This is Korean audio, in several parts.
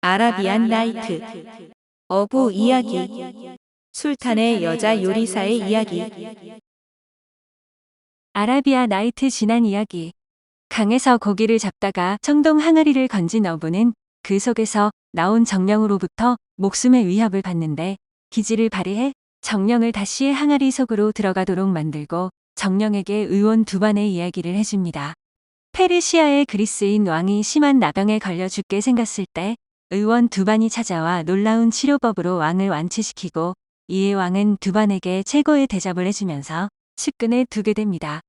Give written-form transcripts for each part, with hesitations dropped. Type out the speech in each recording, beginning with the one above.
아라비안 나이트. 어부 이야기. 술탄의 여자 요리사의 이야기. 아라비아 나이트 지난 이야기. 강에서 고기를 잡다가 청동 항아리를 건진 어부는 그 속에서 나온 정령으로부터 목숨의 위협을 받는데 기지를 발휘해 정령을 다시 항아리 속으로 들어가도록 만들고 정령에게 의원 두반의 이야기를 해줍니다. 페르시아의 그리스인 왕이 심한 나병에 걸려 죽게 생겼을 때 의원 두반이 찾아와 놀라운 치료법으로 왕을 완치시키고 이에 왕은 두반에게 최고의 대접을 해주면서 측근에 두게 됩니다.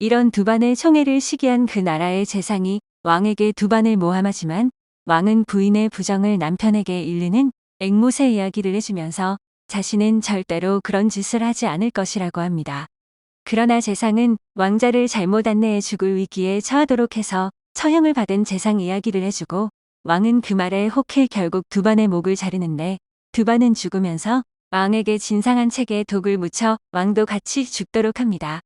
이런 두반의 총애를 시기한 그 나라의 재상이 왕에게 두반을 모함하지만 왕은 부인의 부정을 남편에게 일르는 앵못의 이야기를 해주면서 자신은 절대로 그런 짓을 하지 않을 것이라고 합니다. 그러나 재상은 왕자를 잘못 안내해 죽을 위기에 처하도록 해서 처형을 받은 재상 이야기를 해주고 왕은 그 말에 혹해 결국 두반의 목을 자르는데 두반은 죽으면서 왕에게 진상한 책에 독을 묻혀 왕도 같이 죽도록 합니다.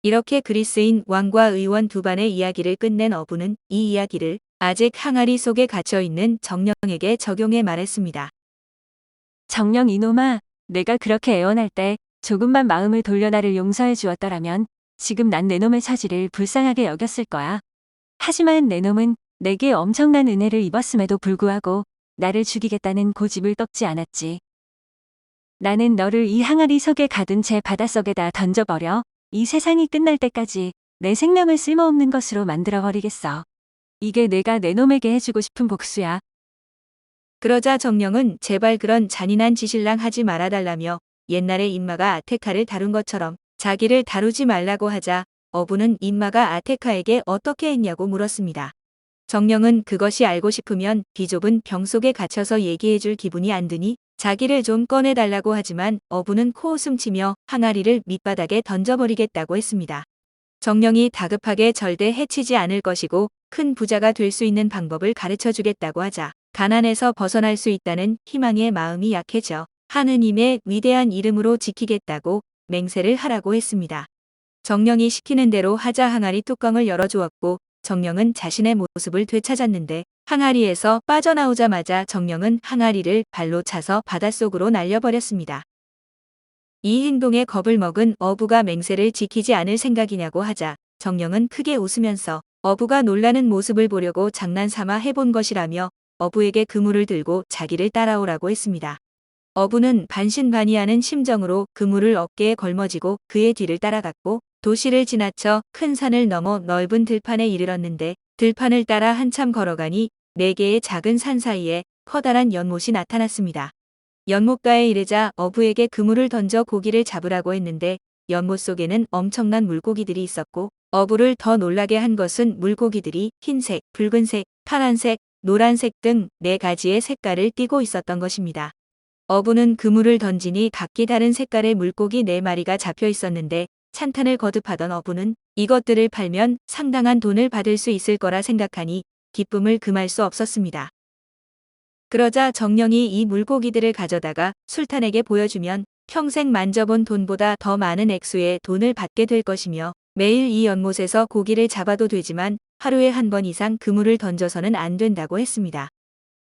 이렇게 그리스인 왕과 의원 두반의 이야기를 끝낸 어부는 이 이야기를 아직 항아리 속에 갇혀있는 정령에게 적용해 말했습니다. 정령 이놈아, 내가 그렇게 애원할 때 조금만 마음을 돌려 나를 용서해 주었더라면 지금 난 내 놈의 처지를 불쌍하게 여겼을 거야. 하지만 내 놈은 내게 엄청난 은혜를 입었음에도 불구하고 나를 죽이겠다는 고집을 꺾지 않았지. 나는 너를 이 항아리 속에 가둔 채 바닷속에다 던져버려 이 세상이 끝날 때까지 내 생명을 쓸모없는 것으로 만들어버리겠어. 이게 내가 내 놈에게 해주고 싶은 복수야. 그러자 정령은 제발 그런 잔인한 짓을랑 하지 말아달라며 옛날에 인마가 아테카를 다룬 것처럼 자기를 다루지 말라고 하자 어부는 인마가 아테카에게 어떻게 했냐고 물었습니다. 정령은 그것이 알고 싶으면 비좁은 병 속에 갇혀서 얘기해줄 기분이 안 드니 자기를 좀 꺼내달라고 하지만 어부는 코웃음치며 항아리를 밑바닥에 던져버리겠다고 했습니다. 정령이 다급하게 절대 해치지 않을 것이고 큰 부자가 될 수 있는 방법을 가르쳐주겠다고 하자 가난에서 벗어날 수 있다는 희망의 마음이 약해져 하느님의 위대한 이름으로 지키겠다고 맹세를 하라고 했습니다. 정령이 시키는 대로 하자 항아리 뚜껑을 열어주었고 정령은 자신의 모습을 되찾았는데 항아리에서 빠져나오자마자 정령은 항아리를 발로 차서 바닷속으로 날려버렸습니다. 이 행동에 겁을 먹은 어부가 맹세를 지키지 않을 생각이냐고 하자 정령은 크게 웃으면서 어부가 놀라는 모습을 보려고 장난삼아 해본 것이라며 어부에게 그물을 들고 자기를 따라오라고 했습니다. 어부는 반신반의하는 심정으로 그물을 어깨에 걸머쥐고 그의 뒤를 따라갔고 도시를 지나쳐 큰 산을 넘어 넓은 들판에 이르렀는데 들판을 따라 한참 걸어가니 4개의 작은 산 사이에 커다란 연못이 나타났습니다. 연못가에 이르자 어부에게 그물을 던져 고기를 잡으라고 했는데 연못 속에는 엄청난 물고기들이 있었고 어부를 더 놀라게 한 것은 물고기들이 흰색, 붉은색, 파란색, 노란색 등 4가지의 색깔을 띠고 있었던 것입니다. 어부는 그물을 던지니 각기 다른 색깔의 물고기 4마리가 잡혀 있었는데 찬탄을 거듭하던 어부는 이것들을 팔면 상당한 돈을 받을 수 있을 거라 생각하니 기쁨을 금할 수 없었습니다. 그러자 정령이 이 물고기들을 가져다가 술탄에게 보여주면 평생 만져본 돈보다 더 많은 액수의 돈을 받게 될 것이며 매일 이 연못에서 고기를 잡아도 되지만 하루에 한 번 이상 그물을 던져서는 안 된다고 했습니다.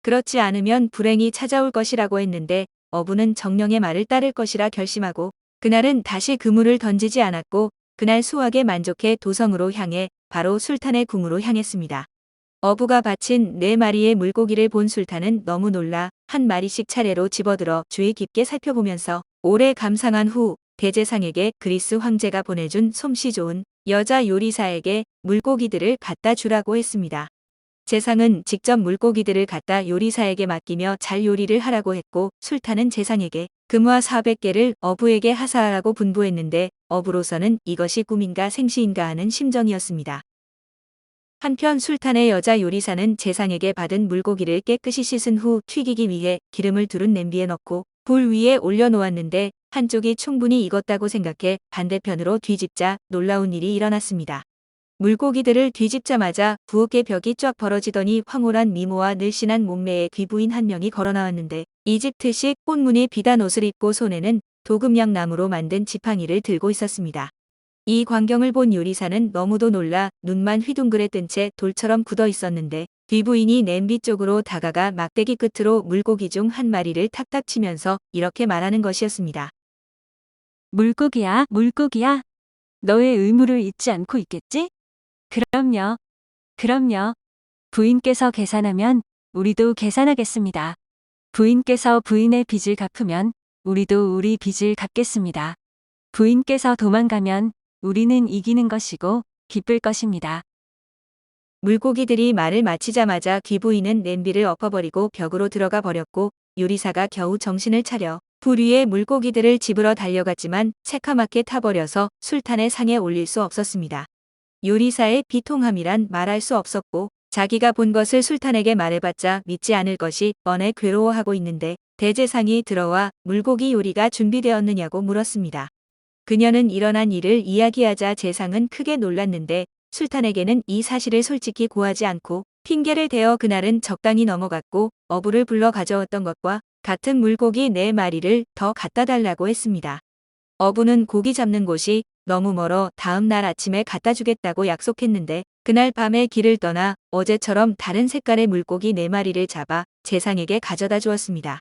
그렇지 않으면 불행이 찾아올 것이라고 했는데 어부는 정령의 말을 따를 것이라 결심하고 그날은 다시 그물을 던지지 않았고 그날 수확에 만족해 도성으로 향해 바로 술탄의 궁으로 향했습니다. 어부가 바친 4마리의 물고기를 본 술탄은 너무 놀라 한 마리씩 차례로 집어들어 주의 깊게 살펴보면서 오래 감상한 후 대제상에게 그리스 황제가 보내준 솜씨 좋은 여자 요리사에게 물고기들을 갖다 주라고 했습니다. 제상은 직접 물고기들을 갖다 요리사에게 맡기며 잘 요리를 하라고 했고 술탄은 제상에게 금화 400개를 어부에게 하사하라고 분부했는데 어부로서는 이것이 꿈인가 생시인가 하는 심정이었습니다. 한편 술탄의 여자 요리사는 제상에게 받은 물고기를 깨끗이 씻은 후 튀기기 위해 기름을 두른 냄비에 넣고 불 위에 올려놓았는데 한쪽이 충분히 익었다고 생각해 반대편으로 뒤집자 놀라운 일이 일어났습니다. 물고기들을 뒤집자마자 부엌의 벽이 쫙 벌어지더니 황홀한 미모와 늘씬한 몸매의 귀부인 한 명이 걸어나왔는데 이집트식 꽃무늬 비단 옷을 입고 손에는 도금양 나무로 만든 지팡이를 들고 있었습니다. 이 광경을 본 요리사는 너무도 놀라 눈만 휘둥그레 뜬 채 돌처럼 굳어 있었는데 귀부인이 냄비 쪽으로 다가가 막대기 끝으로 물고기 중 한 마리를 탁탁 치면서 이렇게 말하는 것이었습니다. 물고기야, 물고기야. 너의 의무를 잊지 않고 있겠지? 그럼요. 그럼요. 부인께서 계산하면 우리도 계산하겠습니다. 부인께서 부인의 빚을 갚으면 우리도 우리 빚을 갚겠습니다. 부인께서 도망가면 우리는 이기는 것이고 기쁠 것입니다. 물고기들이 말을 마치자마자 귀부인은 냄비를 엎어버리고 벽으로 들어가 버렸고 요리사가 겨우 정신을 차려 불 위에 물고기들을 집으러 달려갔지만 새카맣게 타버려서 술탄의 상에 올릴 수 없었습니다. 요리사의 비통함이란 말할 수 없었고 자기가 본 것을 술탄에게 말해봤자 믿지 않을 것이 뻔해 괴로워하고 있는데 대제상이 들어와 물고기 요리가 준비되었느냐고 물었습니다. 그녀는 일어난 일을 이야기하자 제상은 크게 놀랐는데 술탄에게는 이 사실을 솔직히 고하지 않고 핑계를 대어 그날은 적당히 넘어갔고 어부를 불러 가져왔던 것과 같은 물고기 4마리를 더 갖다 달라고 했습니다. 어부는 고기 잡는 곳이 너무 멀어 다음 날 아침에 갖다 주겠다고 약속했는데 그날 밤에 길을 떠나 어제처럼 다른 색깔의 물고기 4마리를 잡아 제상에게 가져다 주었습니다.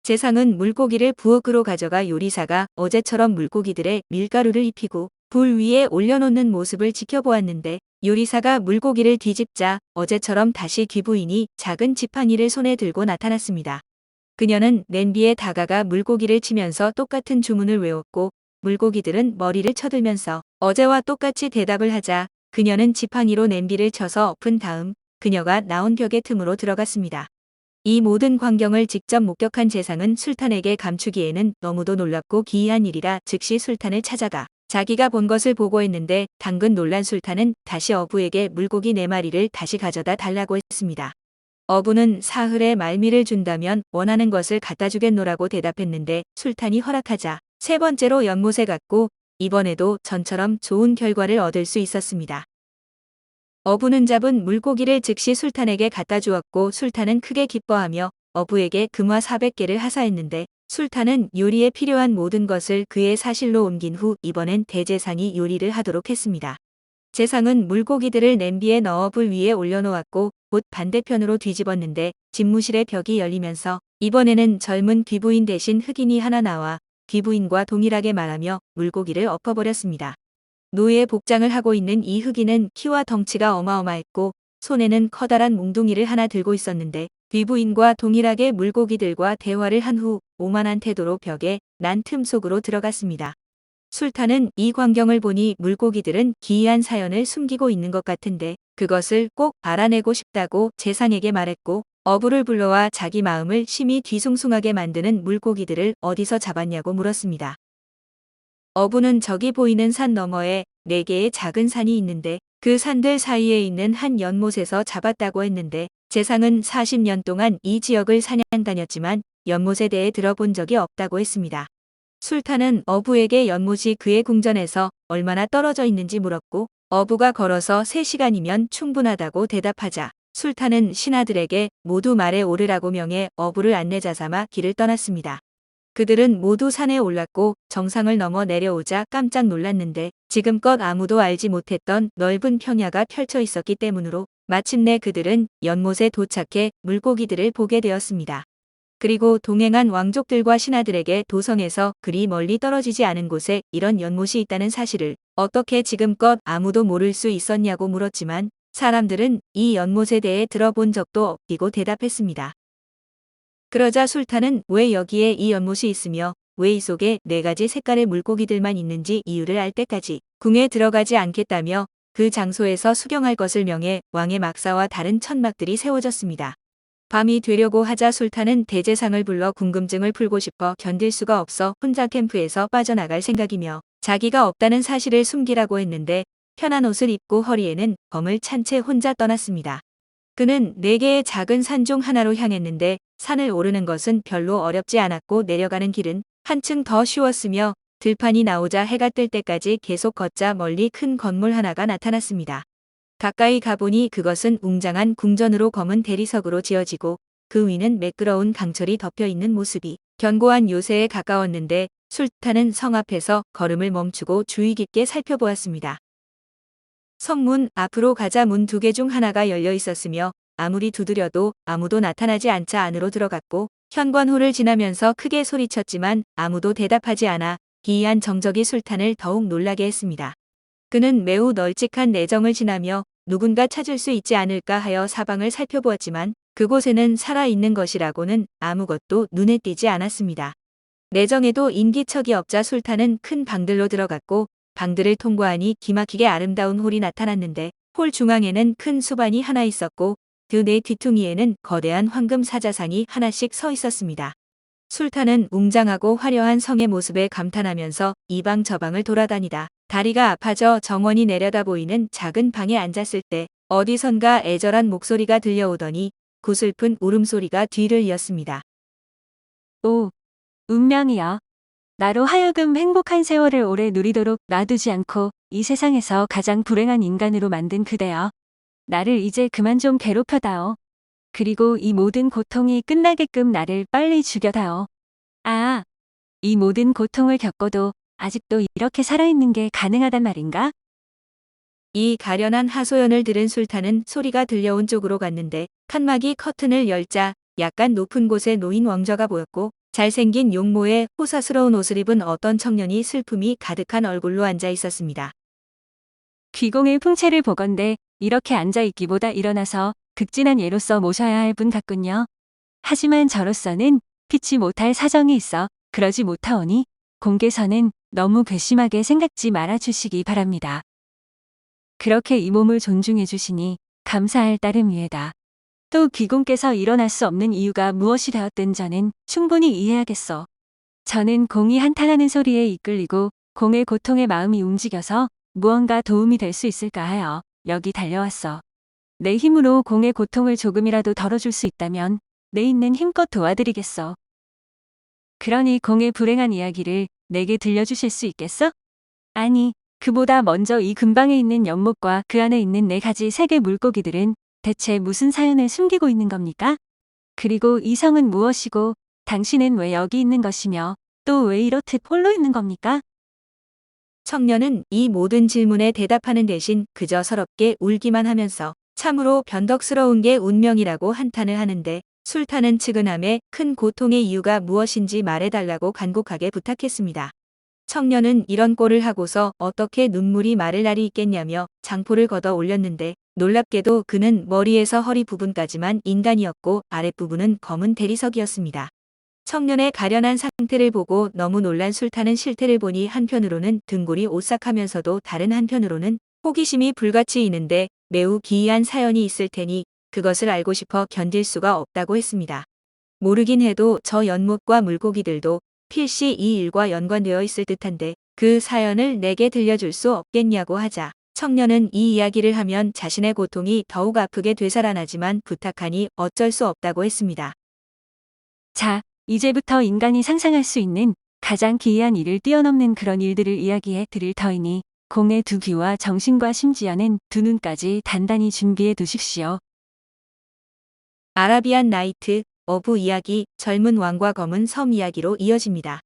제상은 물고기를 부엌으로 가져가 요리사가 어제처럼 물고기들의 밀가루를 입히고 불 위에 올려놓는 모습을 지켜보았는데 요리사가 물고기를 뒤집자 어제처럼 다시 귀부인이 작은 지팡이를 손에 들고 나타났습니다. 그녀는 냄비에 다가가 물고기를 치면서 똑같은 주문을 외웠고 물고기들은 머리를 쳐들면서 어제와 똑같이 대답을 하자 그녀는 지팡이로 냄비를 쳐서 엎은 다음 그녀가 나온 벽의 틈으로 들어갔습니다. 이 모든 광경을 직접 목격한 제상은 술탄에게 감추기에는 너무도 놀랍고 기이한 일이라 즉시 술탄을 찾아가 자기가 본 것을 보고했는데 당근 놀란 술탄은 다시 어부에게 물고기 4마리를 다시 가져다 달라고 했습니다. 어부는 사흘에 말미를 준다면 원하는 것을 갖다 주겠노라고 대답했는데 술탄이 허락하자 3번째로 연못에 갔고 이번에도 전처럼 좋은 결과를 얻을 수 있었습니다. 어부는 잡은 물고기를 즉시 술탄에게 갖다 주었고 술탄은 크게 기뻐하며 어부에게 금화 400개를 하사했는데 술탄은 요리에 필요한 모든 것을 그의 사실로 옮긴 후 이번엔 대제상이 요리를 하도록 했습니다. 제상은 물고기들을 냄비에 넣어 불 위에 올려놓았고 곧 반대편으로 뒤집었는데 집무실의 벽이 열리면서 이번에는 젊은 귀부인 대신 흑인이 하나 나와 귀부인과 동일하게 말하며 물고기를 엎어버렸습니다. 노예 복장을 하고 있는 이 흑인은 키와 덩치가 어마어마했고 손에는 커다란 몽둥이를 하나 들고 있었는데 귀부인과 동일하게 물고기들과 대화를 한 후 오만한 태도로 벽에 난 틈 속으로 들어갔습니다. 술탄은 이 광경을 보니 물고기들은 기이한 사연을 숨기고 있는 것 같은데 그것을 꼭 알아내고 싶다고 제상에게 말했고 어부를 불러와 자기 마음을 심히 뒤숭숭하게 만드는 물고기들을 어디서 잡았냐고 물었습니다. 어부는 저기 보이는 산 너머에 4개의 작은 산이 있는데 그 산들 사이에 있는 한 연못에서 잡았다고 했는데 제상은 40년 동안 이 지역을 사냥 다녔지만 연못에 대해 들어본 적이 없다고 했습니다. 술탄은 어부에게 연못이 그의 궁전에서 얼마나 떨어져 있는지 물었고 어부가 걸어서 3시간이면 충분하다고 대답하자 술탄은 신하들에게 모두 말에 오르라고 명해 어부를 안내자 삼아 길을 떠났습니다. 그들은 모두 산에 올랐고 정상을 넘어 내려오자 깜짝 놀랐는데 지금껏 아무도 알지 못했던 넓은 평야가 펼쳐 있었기 때문으로 마침내 그들은 연못에 도착해 물고기들을 보게 되었습니다. 그리고 동행한 왕족들과 신하들에게 도성에서 그리 멀리 떨어지지 않은 곳에 이런 연못이 있다는 사실을 어떻게 지금껏 아무도 모를 수 있었냐고 물었지만 사람들은 이 연못에 대해 들어본 적도 없다고 대답했습니다. 그러자 술탄은 왜 여기에 이 연못이 있으며 왜 이 속에 4가지 색깔의 물고기들만 있는지 이유를 알 때까지 궁에 들어가지 않겠다며 그 장소에서 수경할 것을 명해 왕의 막사와 다른 천막들이 세워졌습니다. 밤이 되려고 하자 술탄은 대제상을 불러 궁금증을 풀고 싶어 견딜 수가 없어 혼자 캠프에서 빠져나갈 생각이며 자기가 없다는 사실을 숨기라고 했는데 편한 옷을 입고 허리에는 검을 찬 채 혼자 떠났습니다. 그는 4개의 작은 산 중 하나로 향했는데 산을 오르는 것은 별로 어렵지 않았고 내려가는 길은 한층 더 쉬웠으며 들판이 나오자 해가 뜰 때까지 계속 걷자 멀리 큰 건물 하나가 나타났습니다. 가까이 가보니 그것은 웅장한 궁전으로 검은 대리석으로 지어지고 그 위는 매끄러운 강철이 덮여 있는 모습이 견고한 요새에 가까웠는데 술탄은 성 앞에서 걸음을 멈추고 주의 깊게 살펴보았습니다. 성문 앞으로 가자 문 2개 중 하나가 열려 있었으며 아무리 두드려도 아무도 나타나지 않자 안으로 들어갔고 현관호를 지나면서 크게 소리쳤지만 아무도 대답하지 않아 기이한 정적이 술탄을 더욱 놀라게 했습니다. 그는 매우 널찍한 내정을 지나며 누군가 찾을 수 있지 않을까 하여 사방을 살펴보았지만 그곳에는 살아있는 것이라고는 아무것도 눈에 띄지 않았습니다. 내정에도 인기척이 없자 술탄은 큰 방들로 들어갔고 방들을 통과하니 기막히게 아름다운 홀이 나타났는데 홀 중앙에는 큰 수반이 하나 있었고 그 네 뒤퉁이에는 거대한 황금 사자상이 하나씩 서 있었습니다. 술탄은 웅장하고 화려한 성의 모습에 감탄하면서 이 방 저 방을 돌아다니다 다리가 아파져 정원이 내려다 보이는 작은 방에 앉았을 때 어디선가 애절한 목소리가 들려오더니 구슬픈 울음소리가 뒤를 이었습니다. 오, 운명이여. 나로 하여금 행복한 세월을 오래 누리도록 놔두지 않고 이 세상에서 가장 불행한 인간으로 만든 그대여. 나를 이제 그만 좀 괴롭혀다오. 그리고 이 모든 고통이 끝나게끔 나를 빨리 죽여다오. 아, 이 모든 고통을 겪어도 아직도 이렇게 살아있는 게 가능하단 말인가? 이 가련한 하소연을 들은 술탄은 소리가 들려온 쪽으로 갔는데 칸막이 커튼을 열자 약간 높은 곳에 놓인 왕좌가 보였고 잘생긴 용모에 호사스러운 옷을 입은 어떤 청년이 슬픔이 가득한 얼굴로 앉아 있었습니다. 귀공의 풍채를 보건대 이렇게 앉아있기보다 일어나서 극진한 예로서 모셔야 할 분 같군요. 하지만 저로서는 피치 못할 사정이 있어 그러지 못하오니 공께서는 너무 괘씸하게 생각지 말아주시기 바랍니다. 그렇게 이 몸을 존중해 주시니 감사할 따름이에다. 또 귀공께서 일어날 수 없는 이유가 무엇이 되었든 저는 충분히 이해하겠소. 저는 공이 한탄하는 소리에 이끌리고 공의 고통에 마음이 움직여서 무언가 도움이 될 수 있을까 하여 여기 달려왔어. 내 힘으로 공의 고통을 조금이라도 덜어줄 수 있다면 내 있는 힘껏 도와드리겠어. 그러니 공의 불행한 이야기를 내게 들려주실 수 있겠어? 아니, 그보다 먼저 이 근방에 있는 연못과 그 안에 있는 4가지 색의 물고기들은 대체 무슨 사연을 숨기고 있는 겁니까? 그리고 이 성은 무엇이고 당신은 왜 여기 있는 것이며 또 왜 이렇듯 홀로 있는 겁니까? 청년은 이 모든 질문에 대답하는 대신 그저 서럽게 울기만 하면서 참으로 변덕스러운 게 운명이라고 한탄을 하는데 술탄은 측은함에 큰 고통의 이유가 무엇인지 말해달라고 간곡하게 부탁했습니다. 청년은 이런 꼴을 하고서 어떻게 눈물이 마를 날이 있겠냐며 장포를 걷어 올렸는데 놀랍게도 그는 머리에서 허리 부분까지만 인간이었고 아랫부분은 검은 대리석이었습니다. 청년의 가련한 상태를 보고 너무 놀란 술탄은 실태를 보니 한편으로는 등골이 오싹하면서도 다른 한편으로는 호기심이 불같이 이는데 매우 기이한 사연이 있을 테니 그것을 알고 싶어 견딜 수가 없다고 했습니다. 모르긴 해도 저 연못과 물고기들도 필시 이 일과 연관되어 있을 듯한데 그 사연을 내게 들려줄 수 없겠냐고 하자 청년은 이 이야기를 하면 자신의 고통이 더욱 아프게 되살아나지만 부탁하니 어쩔 수 없다고 했습니다. 자, 이제부터 인간이 상상할 수 있는 가장 기이한 일을 뛰어넘는 그런 일들을 이야기해 드릴 터이니 공의 2귀와 정신과 심지어는 2눈까지 단단히 준비해 두십시오. 아라비안 나이트 어부 이야기 젊은 왕과 검은 섬 이야기로 이어집니다.